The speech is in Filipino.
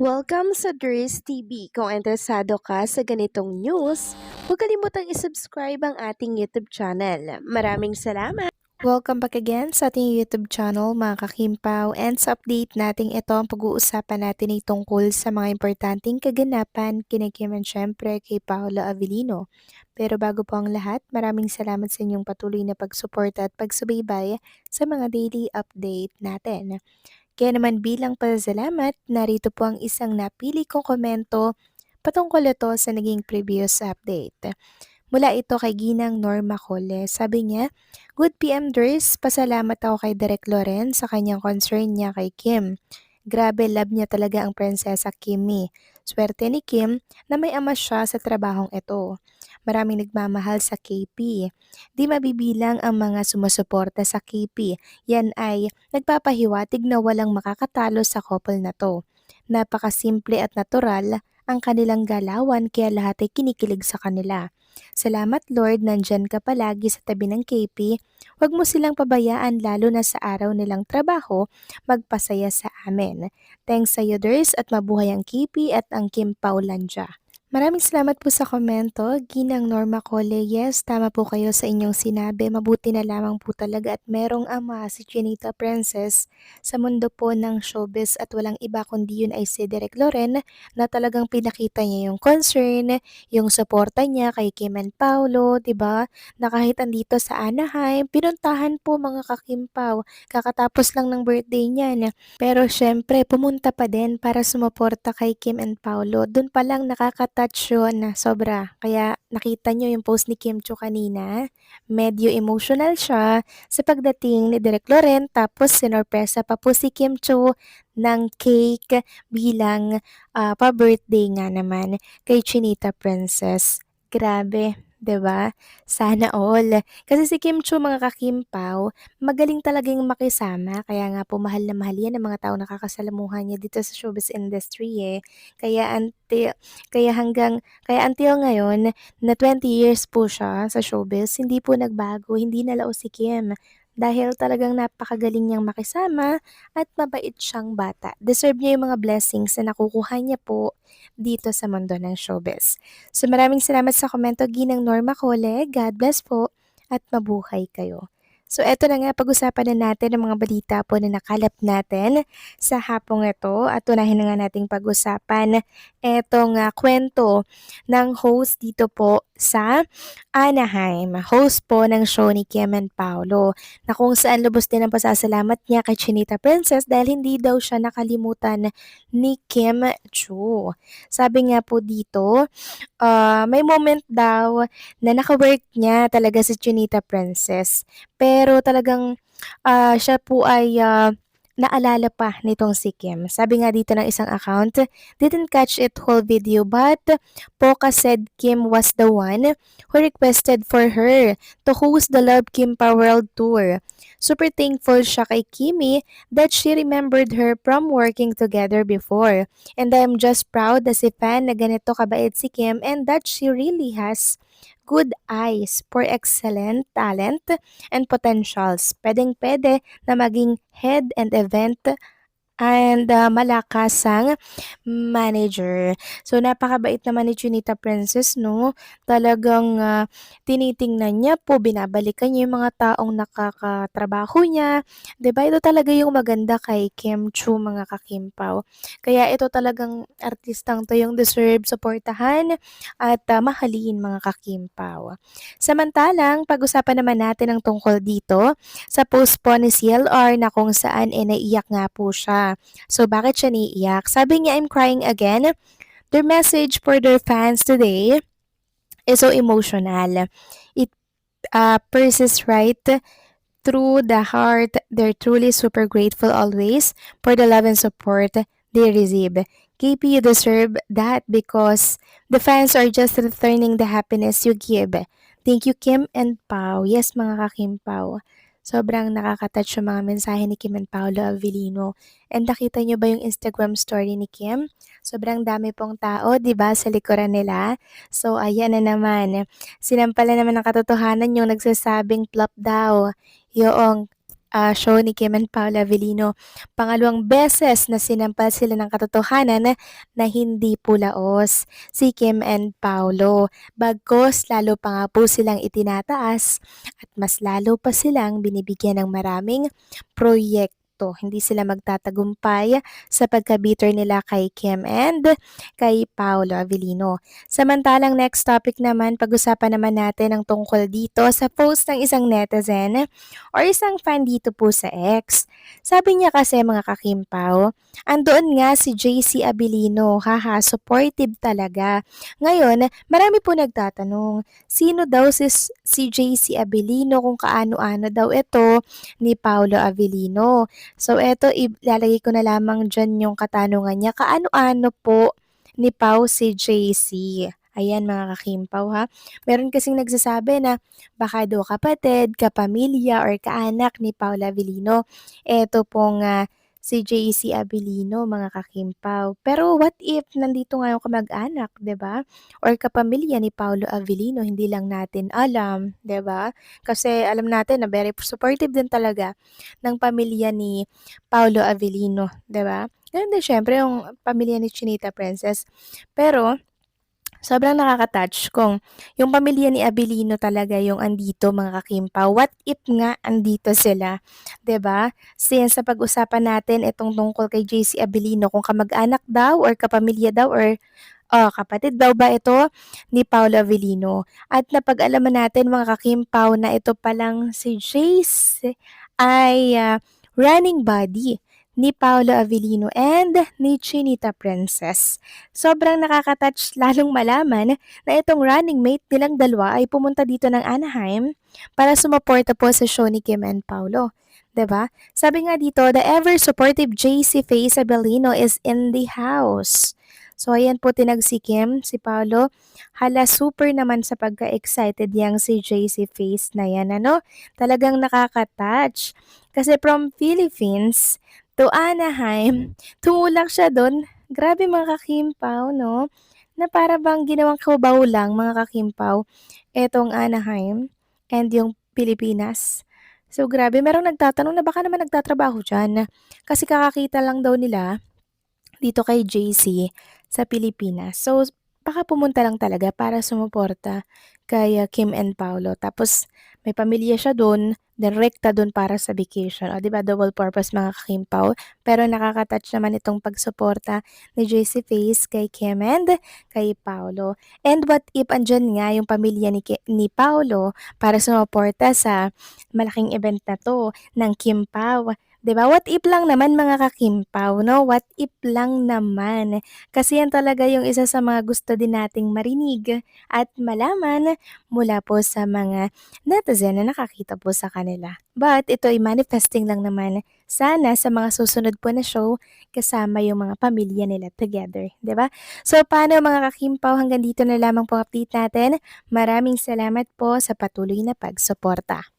Welcome sa Dries TV. Kung interesado ka sa ganitong news, huwag kalimutang isubscribe ang ating YouTube channel. Maraming salamat! Welcome back again sa ating YouTube channel mga kakimpaw, and sa update natin ito ang pag-uusapan natin ay tungkol sa mga importanteng kaganapan kina Kim and syempre kay Paolo Avellino. Pero bago po ang lahat, maraming salamat sa inyong patuloy na pagsuporta at pagsubaybay sa mga daily update natin. Kaya naman bilang pasasalamat, narito po ang isang napili kong komento patungkol ito sa naging previous update. Mula ito kay Ginang Norma Cole. Sabi niya, "Good PM Ders, pasalamat ako kay Direk Loren sa kanyang concern niya kay Kim. Grabe, love niya talaga ang prinsesa Kimmy. Swerte ni Kim na may ama siya sa trabahong ito. Maraming nagmamahal sa KP. Di mabibilang ang mga sumusuporta sa KP. Yan ay nagpapahiwatig na walang makakatalo sa couple na to. Napakasimple at natural ang kanilang galawan kaya lahat ay kinikilig sa kanila. Salamat Lord, nandyan ka palagi sa tabi ng KP. Huwag mo silang pabayaan lalo na sa araw nilang trabaho, magpasaya sa amin. Thanks sa Ders at mabuhay ang KP at ang Kim Paulandia." Maraming salamat po sa komento, Ginang Norma Cole. Yes, tama po kayo sa inyong sinabi. Mabuti na lamang po talaga at merong ama si Chinita Princess sa mundo po ng showbiz at walang iba kundi yun ay si Derek Loren na talagang pinakita niya yung concern, yung suporta niya kay Kim and Paolo, 'di ba? Na kahit andito sa Anaheim, pinuntahan po mga kakimpaw. Kakatapos lang ng birthday niya. Pero syempre, pumunta pa din para sumuporta kay Kim and Paolo. Doon pa lang nakaka-touch yun na sobra. Kaya nakita nyo yung post ni Kim Chu kanina. Medyo emotional siya sa pagdating ni Direk Loren. Tapos sinorpresa pa po si Kim Chu ng cake bilang pa-birthday nga naman kay Chinita Princess. Grabe, 'di ba? Sana all. Kasi si Kim Chu mga kakimpaw, magaling talagang makisama kaya nga po mahal na mahal yan ng mga taong nakakasalamuhan niya dito sa showbiz industry eh. Kaya kaya kaya until ngayon na 20 years po siya sa showbiz, hindi po nagbago, hindi nalao si Kim. Dahil talagang napakagaling niyang makisama at mabait siyang bata. Deserve niya yung mga blessings na nakukuha niya po dito sa mundo ng showbiz. So maraming salamat sa komento, Ginang Norma Cole. God bless po at mabuhay kayo. So eto na nga, pag-usapan na natin ang mga balita po na nakalap natin sa hapong ito at unahin na nga nating pag-usapan etong kwento ng host dito po sa Anaheim, host po ng show ni Kim and Paolo, na kung saan lubos din ang pasasalamat niya kay Chinita Princess dahil hindi daw siya nakalimutan ni Kim Chu. Sabi nga po dito, may moment daw na naka-work niya talaga si Chinita Princess. Pero talagang siya po ay naalala pa nitong si Kim. Sabi nga dito ng isang account, "Didn't catch it whole video but Poca said Kim was the one who requested for her to host the Love Kim Pa World Tour. Super thankful siya kay Kimi that she remembered her from working together before. And I'm just proud as a fan na ganito kabait si Kim and that she really has good eyes for excellent talent and potentials. Pwedeng-pwede na maging head and event and malakasang manager." So napakabait naman ni Chinita Princess 'no. Talagang tinitingnan niya po, binabalikan niya yung mga taong nakakatrabaho niya, 'di ba? Ito talaga yung maganda kay Kim Chu mga kakimpaw. Kaya ito talagang artistang 'to yung deserve suportahan at mahalin mga kakimpaw. Samantalang pag-usapan naman natin ang tungkol dito sa post po ni CLR na kung saan naiiyak nga po siya. So bakit siya naiiyak? Sabi niya, "I'm crying again. Their message for their fans today is so emotional. It persists right through the heart. They're truly super grateful always for the love and support they receive. KP, you deserve that because the fans are just returning the happiness you give. Thank you, Kim and Pau." Yes, mga kakimpaw. Sobrang nakaka-touch yung mga mensahe ni Kim and Paolo Avellino. And nakita niyo ba yung Instagram story ni Kim? Sobrang dami pong tao, 'di ba, sa likuran nila. So ayan na naman. Sinampala naman ng katotohanan yung nagsasabing flop daw yung show ni Kim and Paula Avellino. Pangalawang beses na sinampal sila ng katotohanan na hindi pulaos si Kim and Paulo. Bagkus lalo pa nga po silang itinataas at mas lalo pa silang binibigyan ng maraming proyekto. Hindi sila magtatagumpay sa pagka-bitter nila kay Kim and kay Paolo Avellino. Samantalang next topic naman, pag-usapan naman natin ang tungkol dito sa post ng isang netizen or isang fan dito po sa X. Sabi niya kasi mga kakimpaw, andoon nga si JC Abilino, haha, supportive talaga. Ngayon, marami po nagtatanong, sino daw si JC Abilino kung kaano-ano daw ito ni Paolo Avellino. So eto, ilalagay ko na lamang dyan yung katanungan niya, kaano-ano po ni Pau si JC. Ayan mga kakimpaw ha. Meron kasing nagsasabi na baka daw kapatid, kapamilya, or kaanak ni Paula Avellino. Eto pong si JC Abilino, mga kakimpaw. Pero what if nandito nga yung kamag-anak, 'di ba? Or kapamilya ni Paulo Avellino, hindi lang natin alam, 'di ba? Kasi alam natin na very supportive din talaga ng pamilya ni Paulo Avellino, 'di ba? Ganun din syempre yung pamilya ni Chinita Princess. Pero sobrang nakaka-touch kung yung pamilya ni Abilino talaga yung andito mga kakimpaw. What if nga andito sila, 'di ba? Since sa pag-usapan natin itong tungkol kay JC Abilino kung kamag-anak daw or kapamilya daw or kapatid daw ba ito ni Paolo Avellino. At napag-alaman natin mga kakimpaw na ito palang si Jace ay running buddy ni Paolo Avellino and ni Chinita Princess. Sobrang nakaka-touch lalong malaman na itong running mate nilang dalawa ay pumunta dito ng Anaheim para sumuporta po sa show ni Kim and Paulo. 'Di ba? Sabi nga dito, the ever supportive JC Face Abelino is in the house. So ayan po tinag si Kim, si Paulo. Hala super naman sa pagka-excited yang si JC Face na yan, ano? Talagang nakaka-touch. Kasi from Philippines to Anaheim, tumulak siya doon. Grabe mga kakimpaw, no? Na para bang ginawang kabaw lang mga kakimpaw etong Anaheim and yung Pilipinas. So grabe, merong nagtatanong na baka naman nagtatrabaho dyan. Kasi kakakita lang daw nila dito kay JC sa Pilipinas. So, baka pumunta lang talaga para sumuporta kay Kim and Paulo. Tapos, may pamilya siya doon, then rekta doon para sa vacation. O, di ba? Double purpose mga kakimpaw. Pero nakaka-touch naman itong pagsuporta ni JC Face kay Kim and kay Paulo. And what if andyan nga yung pamilya ni Paulo para sumuporta sa malaking event na to ng Kim Pao? 'Di ba? What if lang naman mga kakimpaw, no? What if lang naman. Kasi yan talaga yung isa sa mga gusto din nating marinig at malaman mula po sa mga netizen na nakakita po sa kanila. But ito ay manifesting lang naman sana sa mga susunod po na show kasama yung mga pamilya nila together, 'di ba? So paano mga kakimpaw, hanggang dito na lamang po update natin. Maraming salamat po sa patuloy na pagsuporta.